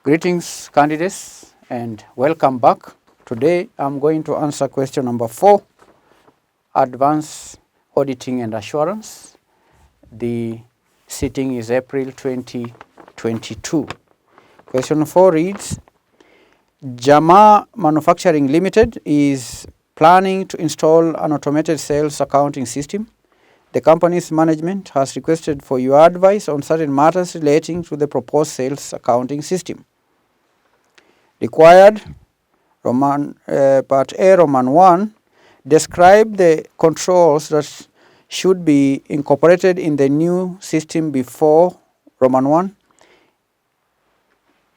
Greetings, candidates, and welcome back. Today, I'm going to answer question number 4, Advanced Auditing and Assurance. The sitting is April 2022. Question 4 reads, Jama Manufacturing Limited is planning to install an automated sales accounting system. The company's management has requested for your advice on certain matters relating to the proposed sales accounting system. Required, Part A, Roman 1, describe the controls that should be incorporated in the new system before Roman 1.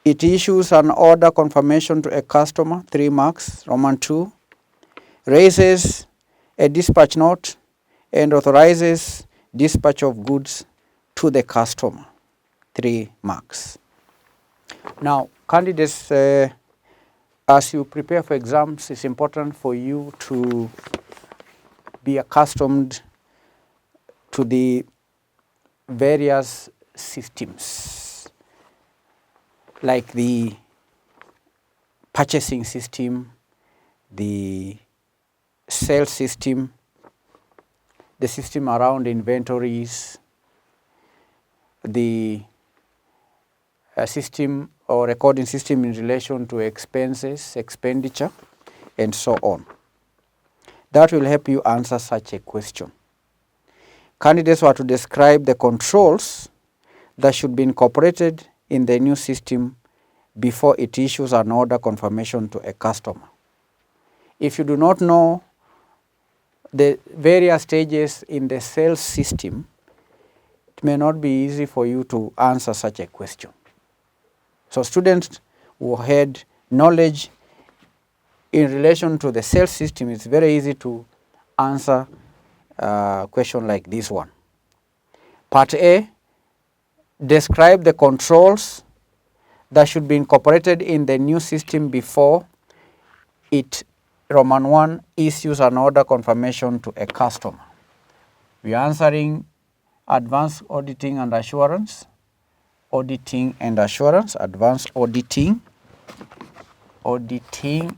It issues an order confirmation to a customer, 3 marks, Roman 2. Raises a dispatch note and authorizes dispatch of goods to the customer, 3 marks. Now, candidates, as you prepare for exams, it's important for you to be accustomed to the various systems, like the purchasing system, the sales system, the system around inventories, the system or recording system in relation to expenses, expenditure, and so on. That will help you answer such a question. Candidates were to describe the controls that should be incorporated in the new system before it issues an order confirmation to a customer. If you do not know the various stages in the sales system, it may not be easy for you to answer such a question. So students who had knowledge in relation to the sales system, it's very easy to answer a question like this one. Part A, describe the controls that should be incorporated in the new system before it, Roman 1, issues an order confirmation to a customer. We are answering Advanced Auditing and Assurance, Auditing and Assurance, Advanced Auditing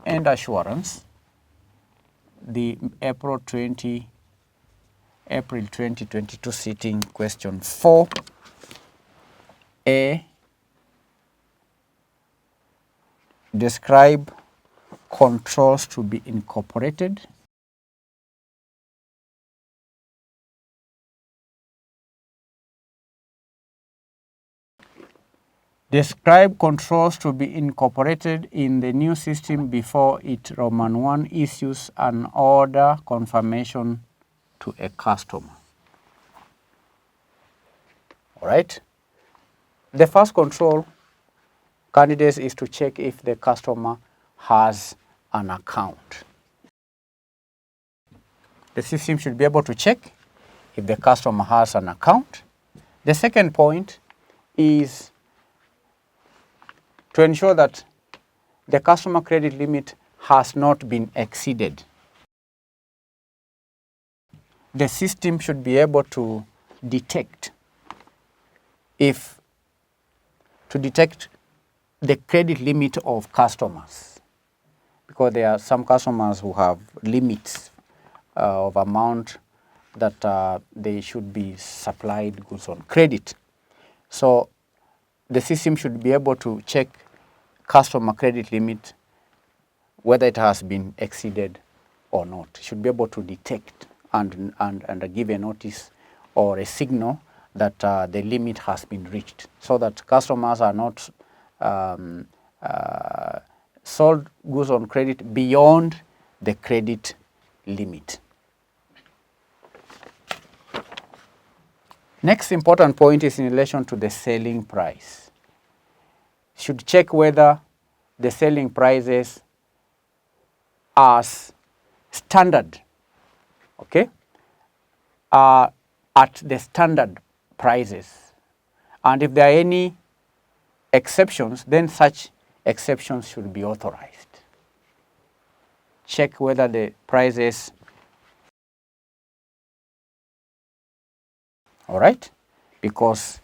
and Assurance, the April 2022 sitting, question 4. A, describe controls to be incorporated. Describe controls to be incorporated in the new system before it, Roman 1, issues an order confirmation to a customer. All right. The first control, candidates, is to check if the customer has an account. The system should be able to check if the customer has an account. The second point is to ensure that the customer credit limit has not been exceeded. The system should be able to detect the credit limit of customers, because there are some customers who have limits of amount that they should be supplied goods on credit. So the system should be able to check customer credit limit, whether it has been exceeded or not. It should be able to detect and give a notice or a signal that the limit has been reached, so that customers are not sold goods on credit beyond the credit limit. Next important point is in relation to the selling price. Should check whether the selling prices are standard, okay, are at the standard prices. And if there are any exceptions, then such exceptions should be authorized. Check whether the prices, all right. because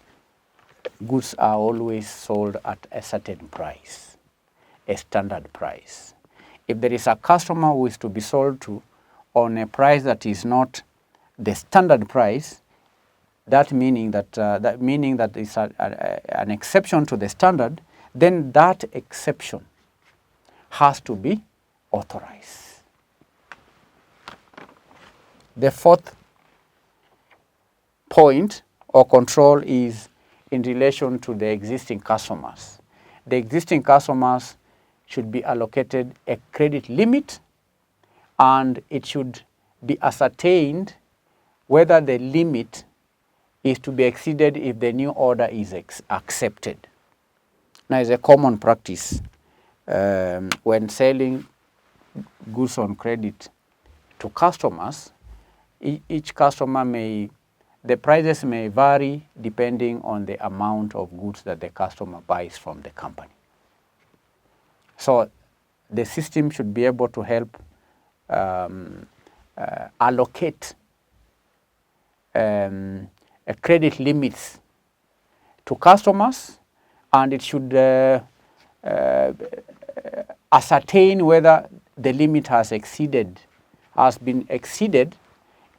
goods are always sold at a certain price, a standard price. If there is a customer who is to be sold to on a price that is not the standard price, that meaning that is an exception to the standard, then that exception has to be authorized. The fourth point or control is in relation to the existing customers. The existing customers should be allocated a credit limit, and it should be ascertained whether the limit is to be exceeded if the new order is accepted. Now, it's a common practice when selling goods on credit to customers. Each customer the prices may vary depending on the amount of goods that the customer buys from the company. So the system should be able to help allocate credit limits to customers, and it should ascertain whether the limit has been exceeded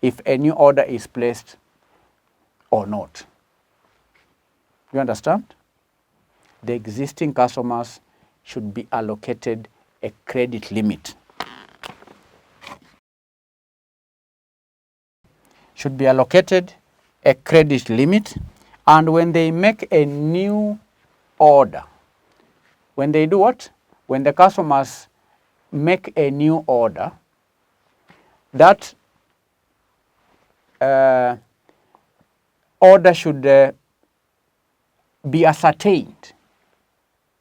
if a new order is placed or not. You understand? The existing customers should be allocated a credit limit. Should be allocated a credit limit, and when they make a new order, when they do what? When the customers make a new order, that order should be ascertained.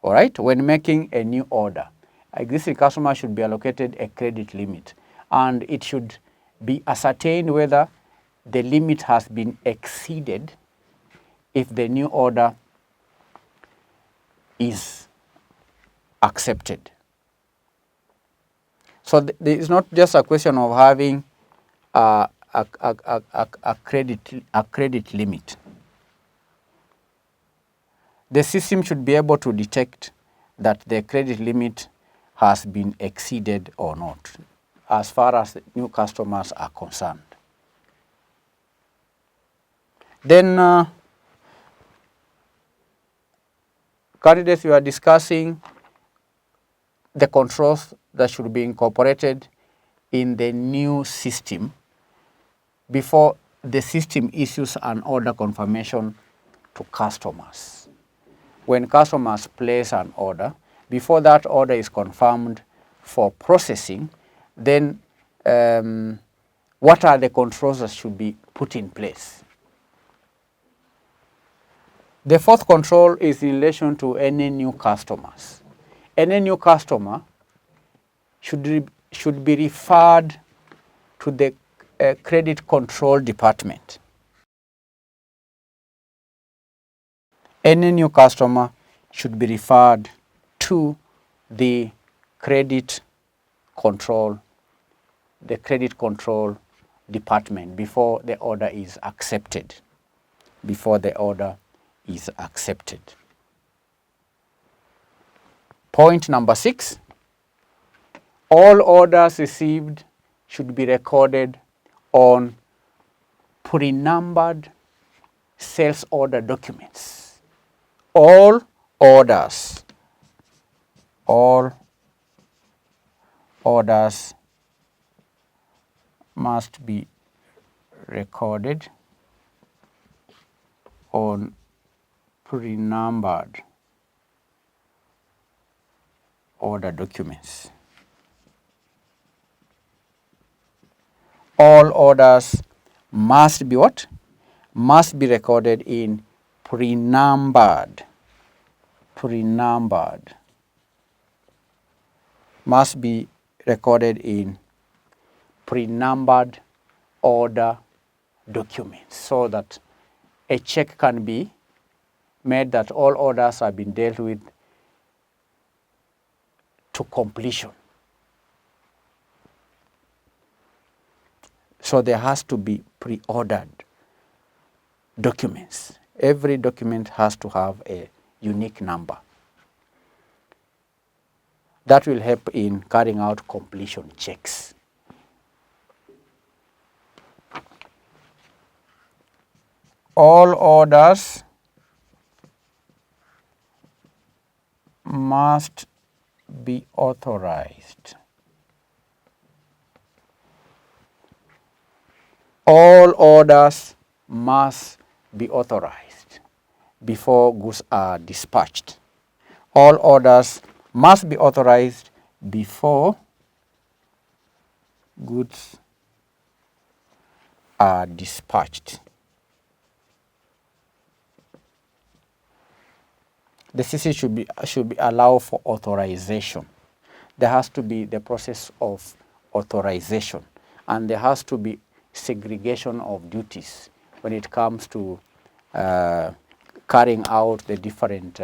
All right, when making a new order, existing customer should be allocated a credit limit, and it should be ascertained whether the limit has been exceeded if the new order is accepted. So it's not just a question of having a credit limit. The system should be able to detect that the credit limit has been exceeded or not, as far as new customers are concerned. Then, candidates, we are discussing the controls that should be incorporated in the new system before the system issues an order confirmation to customers. When customers place an order, before that order is confirmed for processing, then what are the controls that should be put in place? The fourth control is in relation to any new customers. Any new customer should be referred to the credit control department. Any new customer should be referred to the credit control department before the order is accepted. Point number 6, all orders received should be recorded on pre-numbered sales order documents. All orders must be recorded on pre-numbered order documents. All orders must be what? Must be recorded in pre-numbered. Must be recorded in pre-numbered order documents, so that a check can be made that all orders have been dealt with to completion. So there has to be pre-ordered documents, Every document has to have a unique number. That will help in carrying out completion checks. All orders must be authorized. All orders must be authorized before goods are dispatched. All orders must be authorized before goods are dispatched. The CC should be allowed for authorization. There has to be the process of authorization, and there has to be segregation of duties when it comes to carrying out the different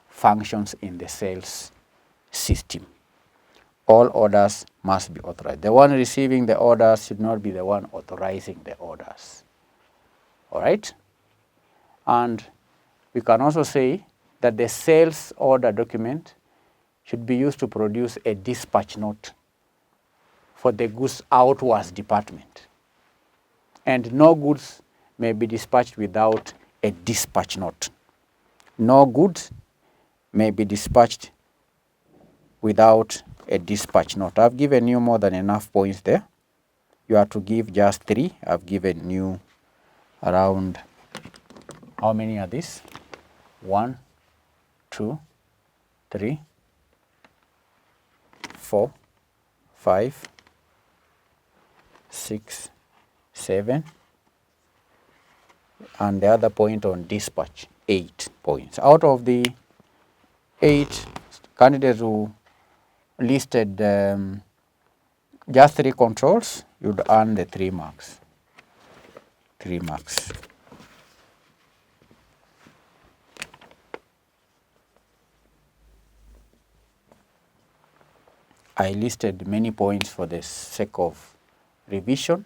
functions in the sales system. All orders must be authorized. The one receiving the orders should not be the one authorizing the orders. All right? And we can also say that the sales order document should be used to produce a dispatch note for the goods outwards department. And no goods may be dispatched without a dispatch note. No goods may be dispatched without a dispatch note. I've given you more than enough points there. You have to give just 3. I've given you around, how many are these? 1, 2, 3, 4, 5, 6, 7, and the other point on dispatch, 8 points. Out of the 8 candidates who listed just 3 controls, you'd earn the 3 marks. 3 marks. I listed many points for the sake of revision.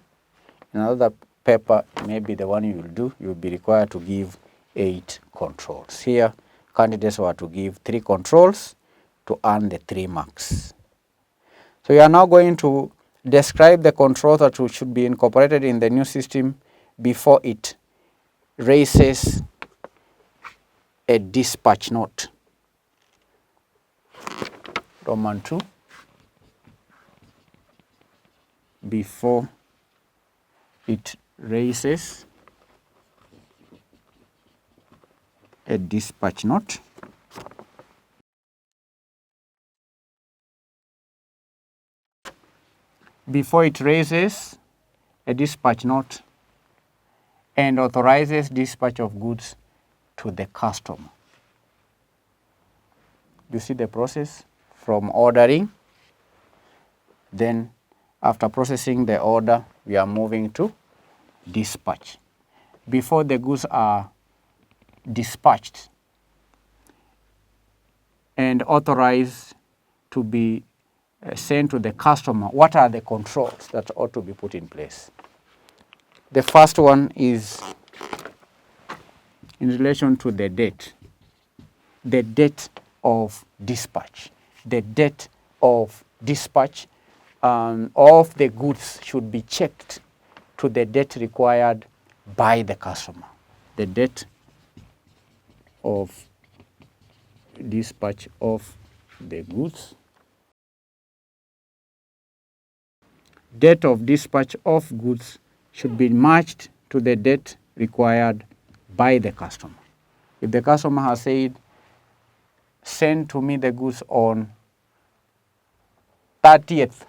In another paper, maybe the one you will do, you will be required to give 8 controls. Here, candidates were to give 3 controls to earn the 3 marks. So you are now going to describe the controls that should be incorporated in the new system before it raises a dispatch note. Roman 2. Before it raises a dispatch note. Before it raises a dispatch note and authorizes dispatch of goods to the customer. You see the process from ordering, then after processing the order, we are moving to dispatch. Before the goods are dispatched and authorized to be sent to the customer, what are the controls that ought to be put in place? The first one is in relation to the date of dispatch. The date of dispatch of the goods should be checked to the date required by the customer. The date of dispatch of the goods. Date of dispatch of goods should be matched to the date required by the customer. If the customer has said, send to me the goods on 30th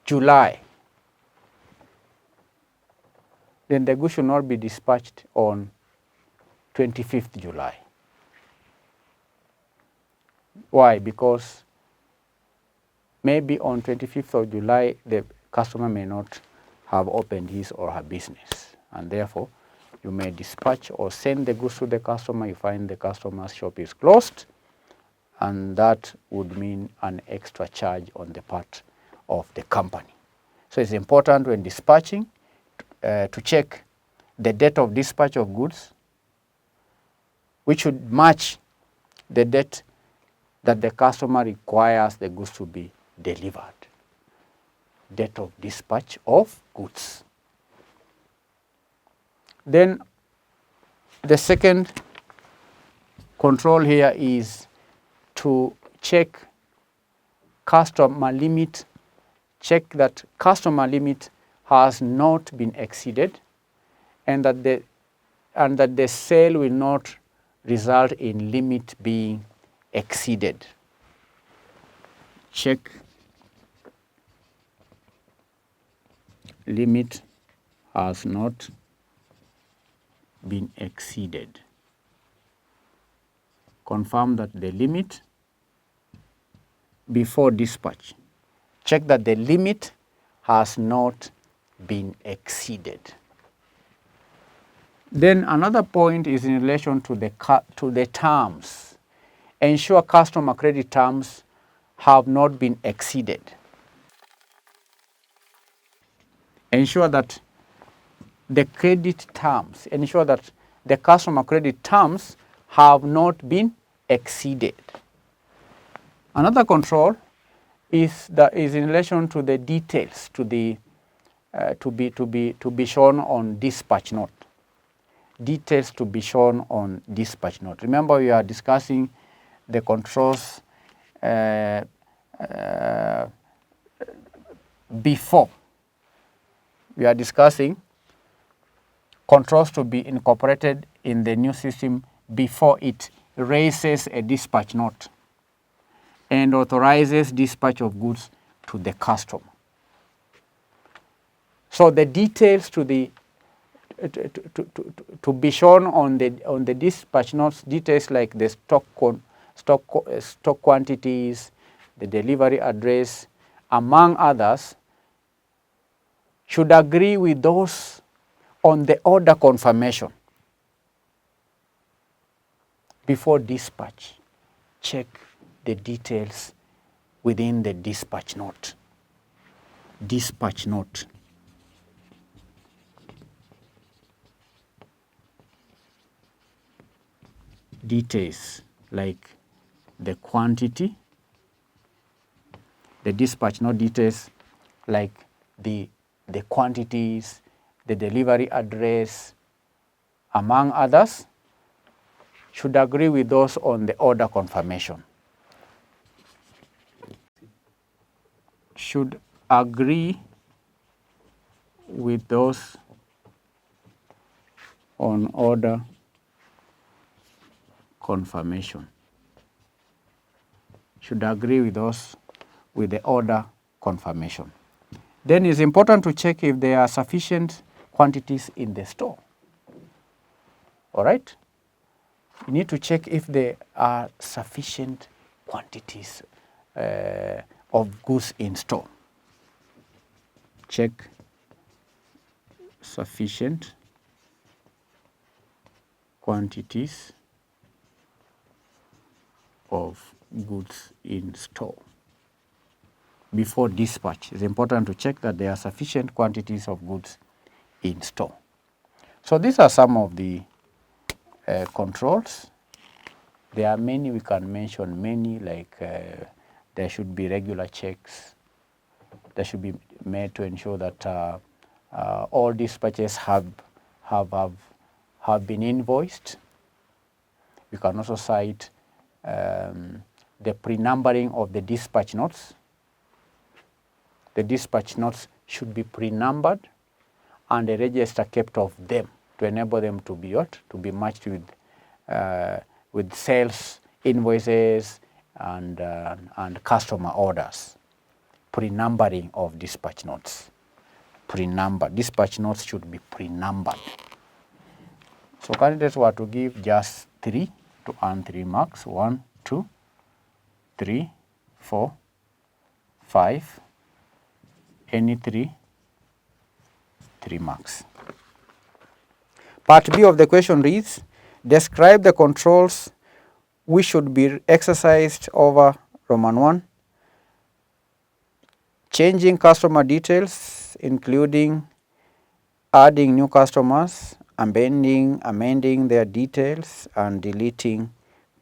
July, then the goods should not be dispatched on 25th July. Why? Because maybe on 25th of July, the customer may not have opened his or her business, and therefore you may dispatch or send the goods to the customer. You find the customer's shop is closed, and that would mean an extra charge on the part of the company. So it's important when dispatching to check the date of dispatch of goods, which should match the date that the customer requires the goods to be delivered. Date of dispatch of goods. Then the second control here is to check customer limit, check that customer limit has not been exceeded and that the sale will not result in limit being exceeded. Check limit has not been exceeded. Confirm that the limit before dispatch. Check that the limit has not been exceeded. Then another point is in relation to the terms. Ensure customer credit terms have not been exceeded. Ensure that the credit terms, ensure that the customer credit terms have not been exceeded. Another control is in relation to the details to be shown on dispatch note. Details to be shown on dispatch note. Remember, we are discussing the controls before. We are discussing controls to be incorporated in the new system before it raises a dispatch note and authorizes dispatch of goods to the customer. So the details to be shown on the dispatch notes, details like the stock quantities, the delivery address, among others, should agree with those on the order confirmation. Before dispatch, check the details within the dispatch note. Dispatch note. Details like the quantity, the dispatch note details like the quantities, the delivery address, among others, should agree with those on the order confirmation. Should agree with those on order confirmation. Should agree with those with the order confirmation. Then it's important to check if there are sufficient quantities in the store. All right? You need to check if there are sufficient quantities of goods in store. Check sufficient quantities of goods in store. Before dispatch, it's important to check that there are sufficient quantities of goods in store. So these are some of the controls. There are many, we can mention many, like there should be regular checks that should be made to ensure that all dispatches have been invoiced. We can also cite the pre-numbering of the dispatch notes. The dispatch notes should be pre-numbered and a register kept of them to enable them to be matched with sales invoices and customer orders. Pre-numbering of dispatch notes. Pre-numbered. Dispatch notes should be pre-numbered. So candidates were to give just 3 to earn 3 marks. 1, 2, 3, 4, 5. Any 3 marks. Part B of the question reads, describe the controls which should be exercised over Roman 1. Changing customer details, including adding new customers, amending their details, and deleting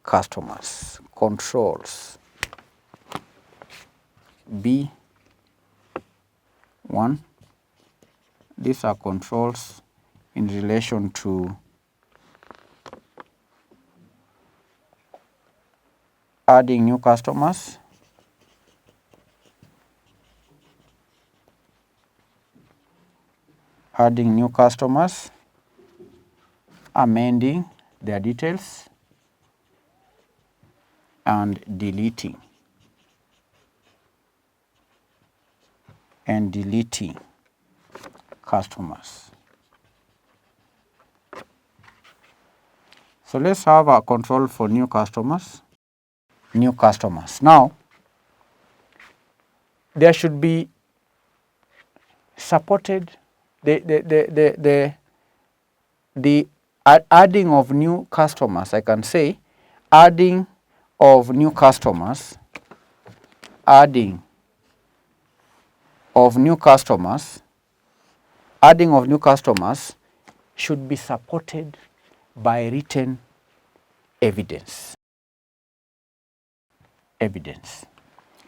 customers. Controls B1. These are controls in relation to adding new customers, amending their details, and deleting customers. So let's have a control for new customers. Now, there should be supported the adding of new customers. I can say adding of new customers should be supported by written evidence.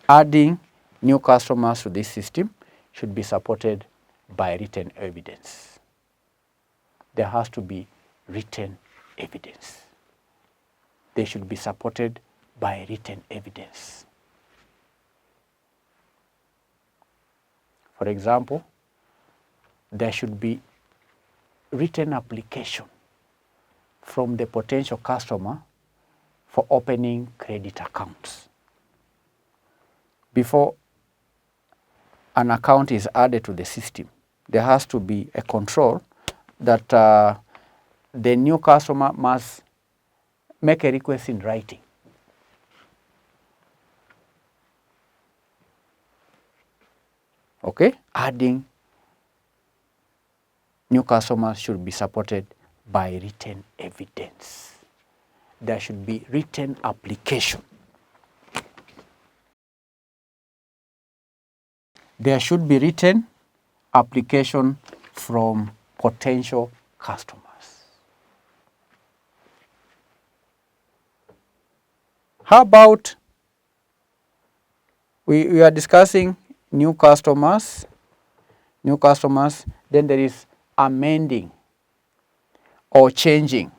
Adding new customers to this system should be supported by written evidence. There has to be written evidence. They should be supported by written evidence. For example, there should be written application from the potential customer for opening credit accounts. Before an account is added to the system, there has to be a control that the new customer must make a request in writing. Okay? Adding new customers should be supported by written evidence. There should be written application. There should be written application from potential customers. How about we are discussing new customers, then there is amending or changing.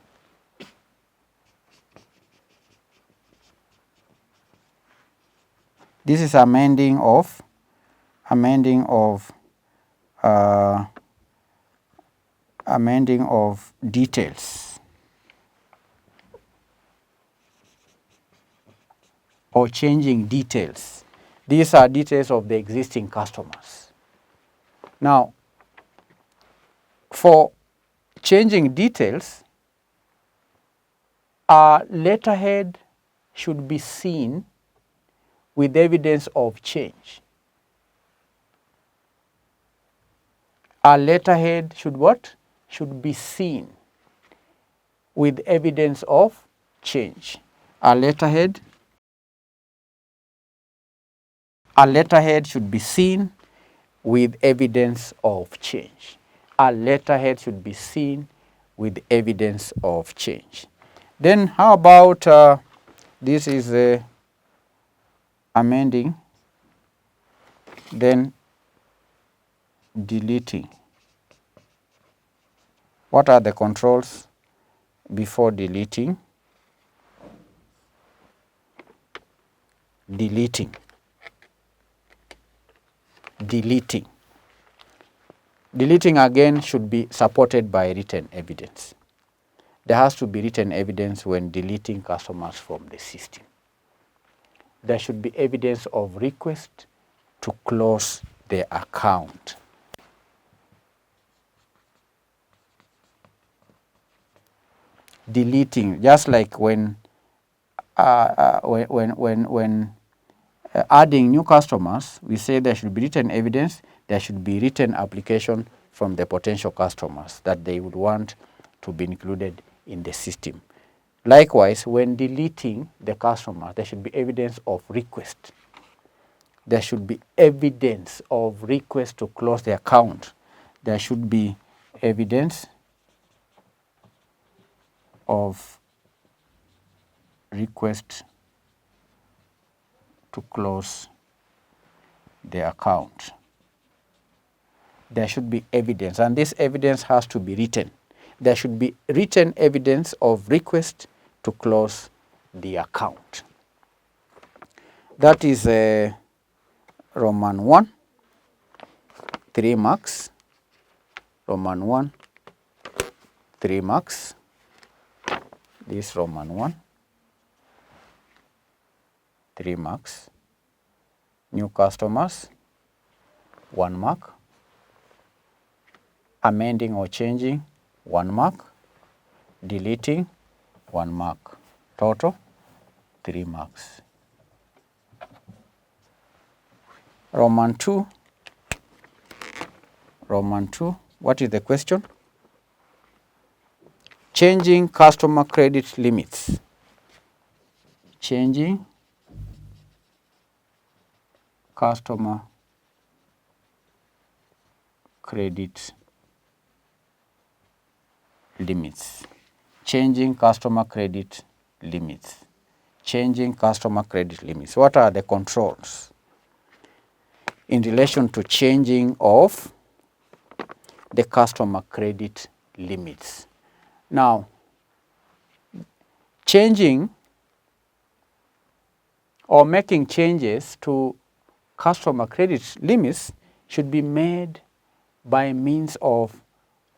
This is amending of details or changing details. These are details of the existing customers. Now, for changing details, a letterhead should be seen with evidence of change. A letterhead should what? Should be seen with evidence of change. A letterhead should be seen with evidence of change. A letterhead should be seen with evidence of change. Then how about this is amending, then deleting. What are the controls before deleting? Deleting. Deleting again should be supported by written evidence. There has to be written evidence when deleting customers from the system. There should be evidence of request to close the account. Deleting, just like when adding new customers, we say there should be written evidence, there should be written application from the potential customers that they would want to be included in the system. Likewise, when deleting the customer, there should be evidence of request. There should be evidence of request to close the account. There should be evidence of request to close the account. There should be evidence, and this evidence has to be written. There should be written evidence of request to close the account. That is Roman 1, 3 marks. Roman 1, 3 marks. This Roman 1, 3 marks. New customers, 1 mark. Amending or changing, 1 mark. Deleting, 1 mark. Total, 3 marks. Roman 2. Roman 2. What is the question? Changing customer credit limits. Changing customer credit limits. Changing customer credit limits. Changing customer credit limits. What are the controls in relation to changing of the customer credit limits? Now, changing or making changes to customer credit limits should be made by means of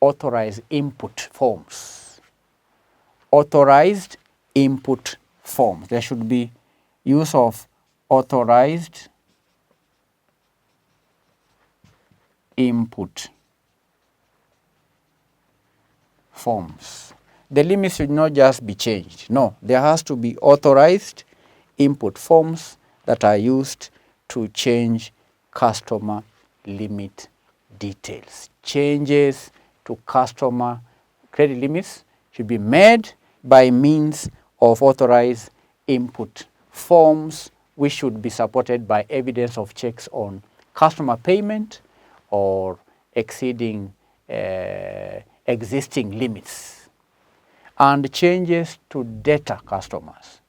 authorized input forms. Authorized input forms. There should be use of authorized input forms. The limits should not just be changed. No, there has to be authorized input forms that are used to change customer limit details. Changes to customer credit limits should be made by means of authorized input forms, which should be supported by evidence of checks on customer payment or exceeding existing limits. And changes to data customers.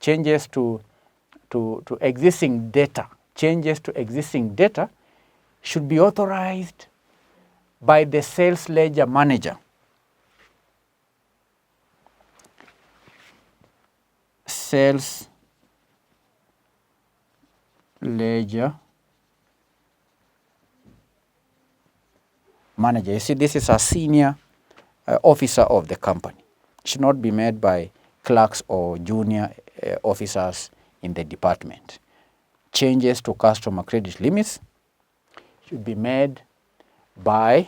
Changes to existing data. Changes to existing data should be authorized by the sales ledger manager. Sales ledger manager. You see, this is a senior officer of the company. It should not be made by clerks or junior officers in the department. Changes to customer credit limits should be made by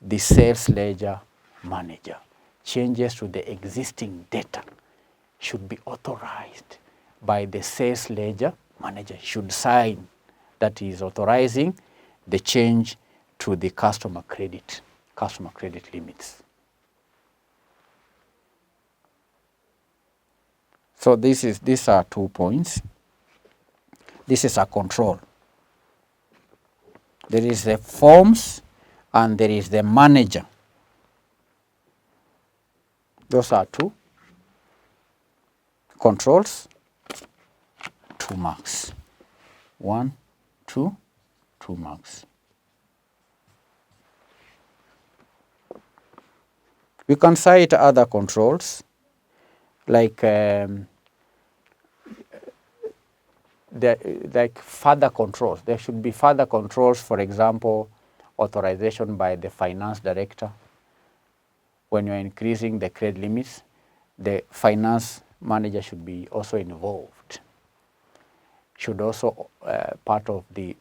the sales ledger manager. Changes to the existing data should be authorized by the sales ledger manager. Should sign that is authorizing the change to the customer credit limits. So these are 2 points. This is a control. There is the forms and there is the manager. Those are 2 controls, 2 marks. 1, 2, 2 marks. We can cite other controls like further controls. There should be further controls, for example, authorization by the finance director. When you're increasing the credit limits, the finance manager should be also involved. Should also part of the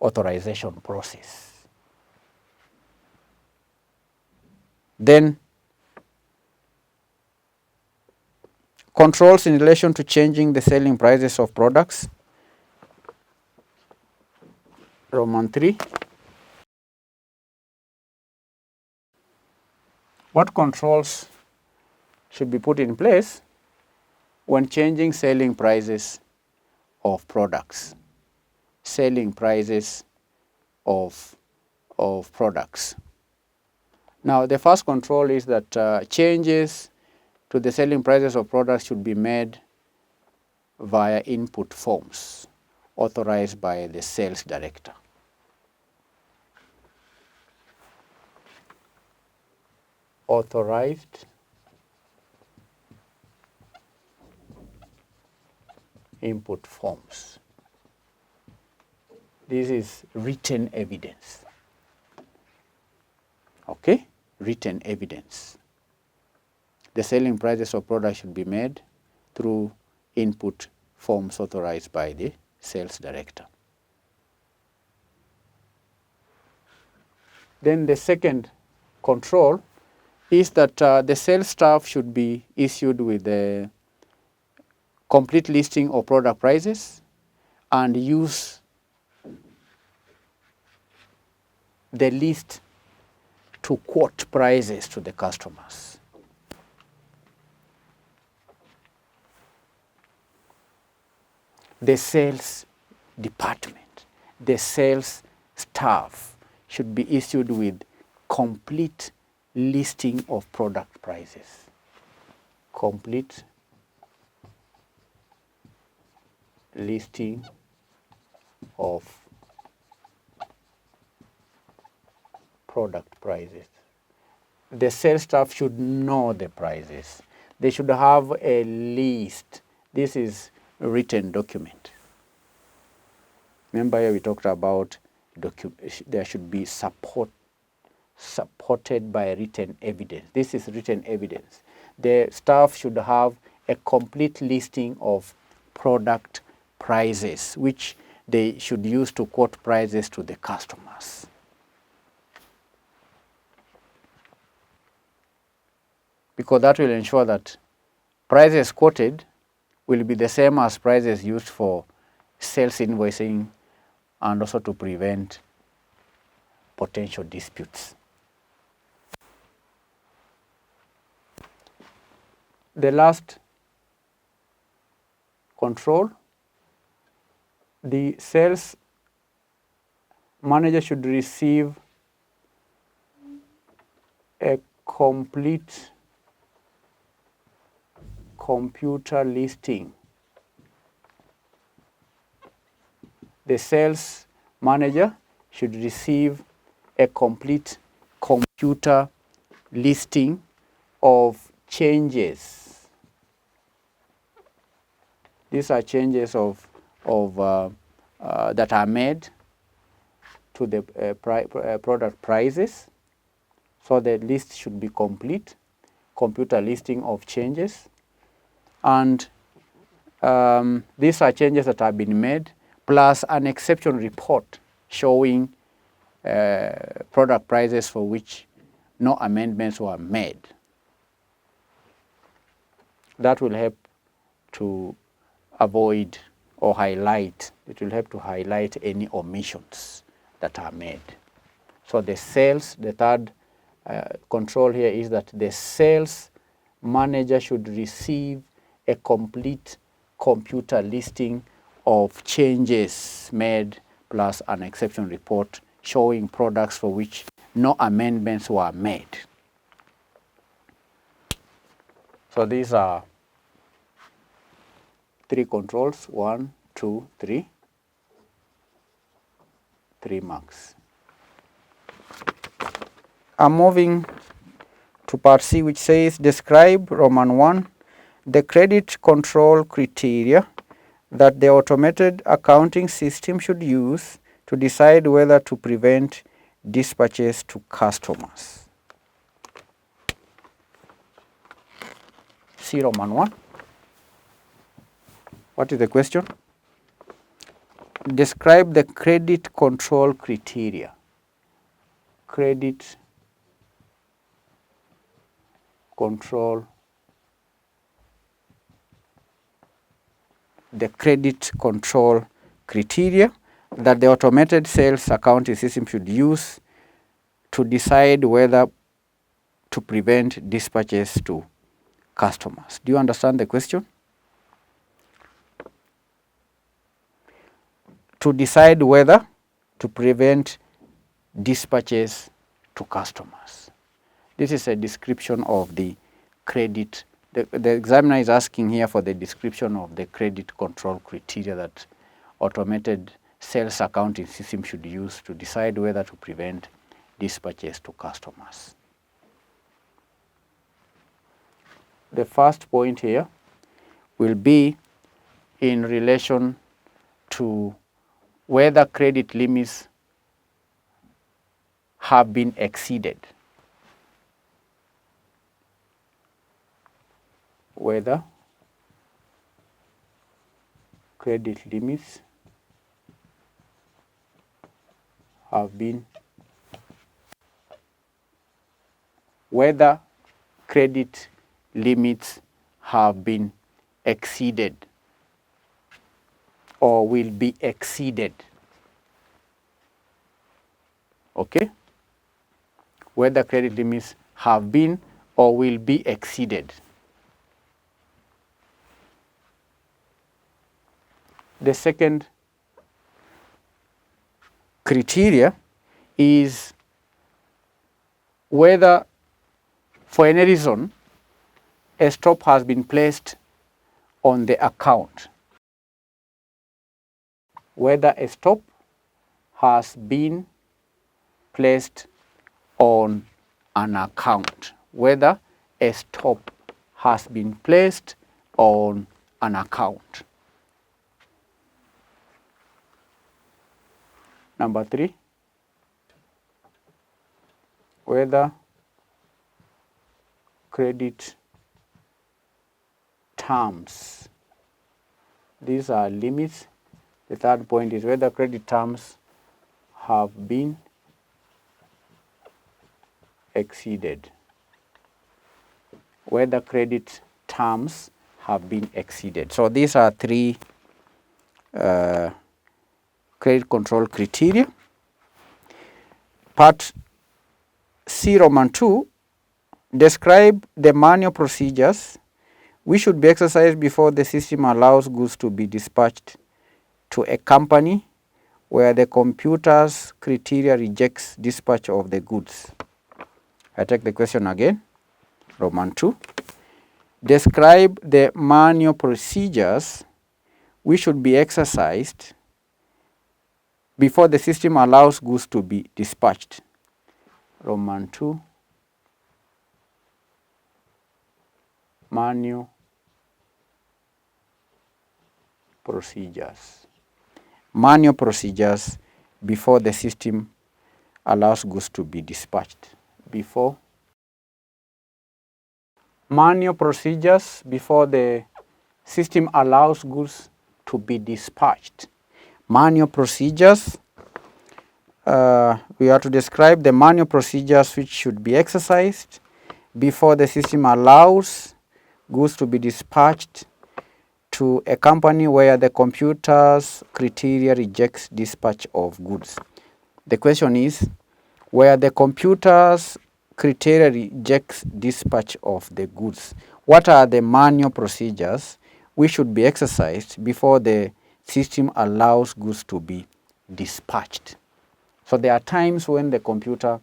authorization process. Then controls in relation to changing the selling prices of products. Roman 3. What controls should be put in place when changing selling prices of products? Selling prices of products. Now, the first control is that changes to the selling prices of products should be made via input forms authorized by the sales director. Authorized input forms. This is written evidence. Okay, written evidence. The selling prices of products should be made through input forms authorized by the sales director. Then the second control is that the sales staff should be issued with a complete listing of product prices and use the list to quote prices to the customers. The sales department, the sales staff should be issued with complete listing of product prices. Complete listing of product prices. The sales staff should know the prices. They should have a list. This is a written document. Remember, here we talked about there should be supported by written evidence. This is written evidence. The staff should have a complete listing of product prices, which they should use to quote prices to the customers. Because that will ensure that prices quoted will be the same as prices used for sales invoicing and also to prevent potential disputes. The last control, the sales manager should receive a complete computer listing. The sales manager should receive a complete computer listing of changes. These are changes that are made to the product prices. So the list should be complete, computer listing of changes. And these are changes that have been made, plus an exception report showing product prices for which no amendments were made. That will help to avoid or highlight, it will help to highlight any omissions that are made. So the third control here is that the sales manager should receive a complete computer listing of changes made plus an exception report showing products for which no amendments were made. So these are 3 controls, 1, 2, 3. 3 marks. I'm moving to part C, which says describe Roman 1, the credit control criteria that the automated accounting system should use to decide whether to prevent dispatches to customers. See Roman 1. What is the question? Describe the credit control criteria. Credit control, the credit control criteria that the automated sales accounting system should use to decide whether to prevent dispatches to customers. Do you understand the question? To decide whether to prevent dispatches to customers. This is a description of the credit. The examiner is asking here for the description of the credit control criteria that automated sales accounting system should use to decide whether to prevent dispatches to customers. The first point here will be in relation to whether credit limits have been exceeded. Whether credit limits have been exceeded or will be exceeded. Okay? Whether credit limits have been or will be exceeded. The second criteria is whether, for any reason, a stop has been placed on the account. Whether a stop has been placed on an account. Whether a stop has been placed on an account. Number 3, whether credit terms. These are limits. The third point is whether credit terms have been exceeded. Whether credit terms have been exceeded. So these are 3 credit control criteria. Part C, Roman 2, describe the manual procedures which should be exercised before the system allows goods to be dispatched to a company where the computer's criteria rejects dispatch of the goods. I take the question again. Roman 2. Describe the manual procedures which should be exercised before the system allows goods to be dispatched. Roman 2. Manual procedures. Manual procedures before the system allows goods to be dispatched. Before. Manual procedures before the system allows goods to be dispatched. Manual procedures. We are to describe the manual procedures which should be exercised before the system allows goods to be dispatched to a company where the computer's criteria rejects dispatch of goods. The question is, where the computer's criteria rejects dispatch of the goods, what are the manual procedures which should be exercised before the system allows goods to be dispatched? So there are times when the computer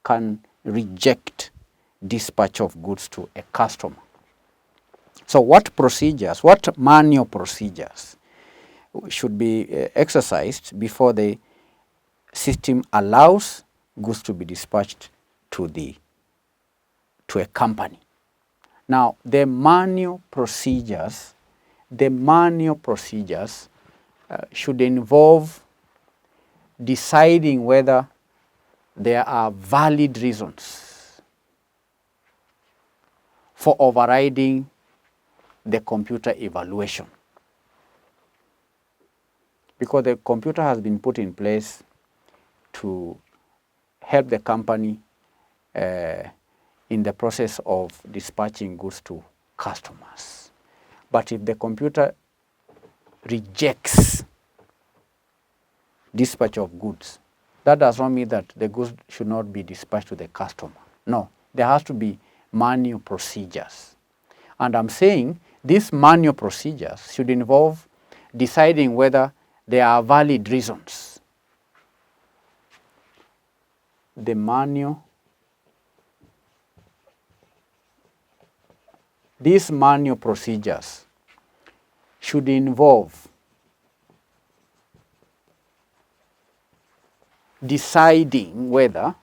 can reject dispatch of goods to a customer. So what procedures, what manual procedures should be exercised before the system allows goods to be dispatched to a company? Now, the manual procedures should involve deciding whether there are valid reasons for overriding the computer evaluation. Because the computer has been put in place to help the company in the process of dispatching goods to customers. But if the computer rejects dispatch of goods, that does not mean that the goods should not be dispatched to the customer. No, there has to be manual procedures. And I'm saying these manual procedures should involve deciding whether there are valid reasons the manual, these manual procedures should involve deciding whether,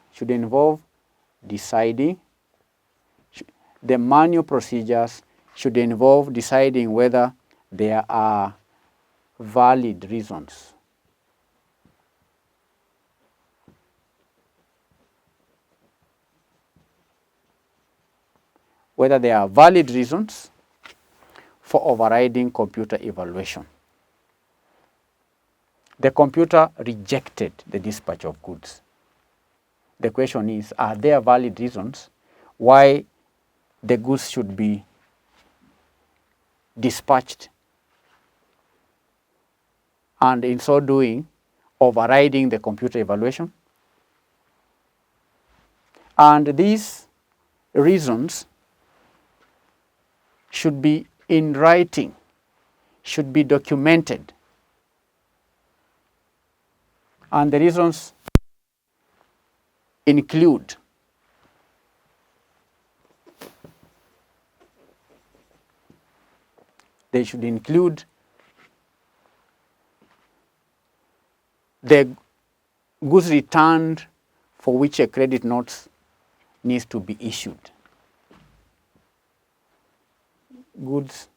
the manual procedures should involve deciding whether there are valid reasons. Whether there are valid reasons for overriding computer evaluation. The computer rejected the dispatch of goods. The question is, are there valid reasons why the goods should be dispatched, and in so doing, overriding the computer evaluation? And these reasons should be in writing, should be documented. And the reasons include they should include the goods returned for which a credit note needs to be issued. Goods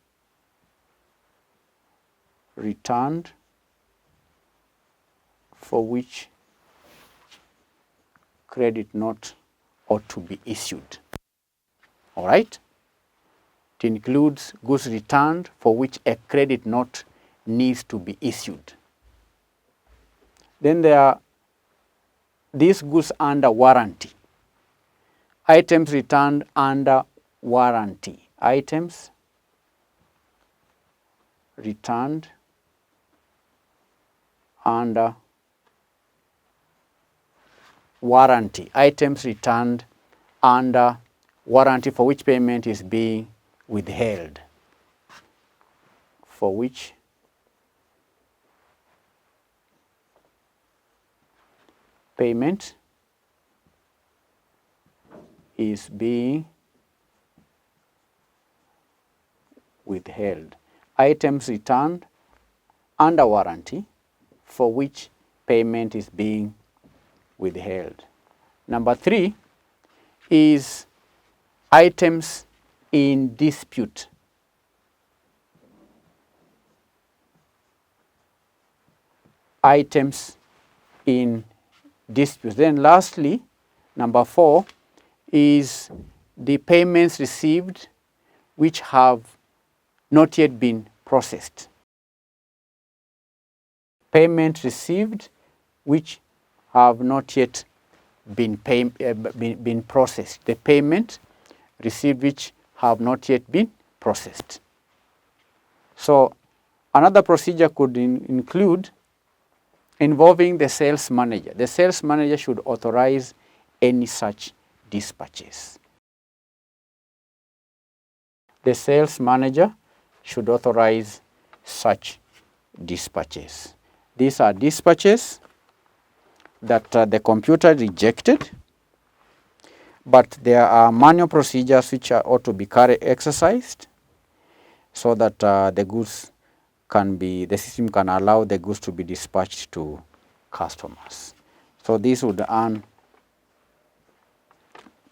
returned for which credit note ought to be issued. All right? It includes goods returned for which a credit note needs to be issued. Then there are these goods under warranty. Items returned under warranty. Items returned under warranty. Items returned under warranty for which payment is being withheld. For which payment is being withheld. Items returned under warranty for which payment is being withheld. Number 3 is items in dispute. Items in dispute. Then lastly, number 4 is the payments received which have not yet been processed. Payment received which have not yet been processed. The payment received which have not yet been processed. So another procedure could include involving the sales manager. The sales manager should authorize any such dispatches. The sales manager should authorize such dispatches. These are dispatches that the computer rejected, but there are manual procedures which ought to be exercised so that the goods can be, the system can allow the goods to be dispatched to customers. So this would earn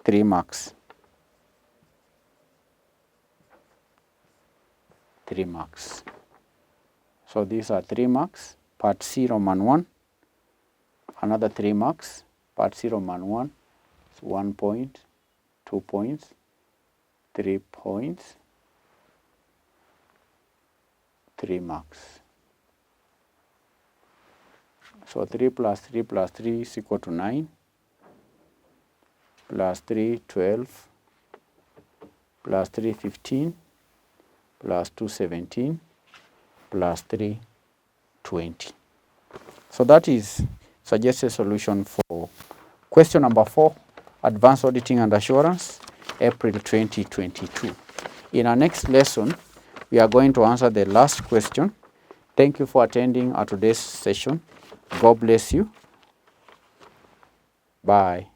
3 marks. 3 marks. So these are 3 marks, part C Roman 1, another 3 marks, part C Roman 1, so 1 point, 2 points, 3 points, 3 marks. So 3 plus 3 plus 3 is equal to 9, plus 3, 12, plus 3, 15, plus 2, 17, plus 3, 20. So that is suggested solution for question number 4, Advanced Auditing and Assurance, April 2022. In our next lesson, we are going to answer the last question. Thank you for attending our today's session. God bless you. Bye.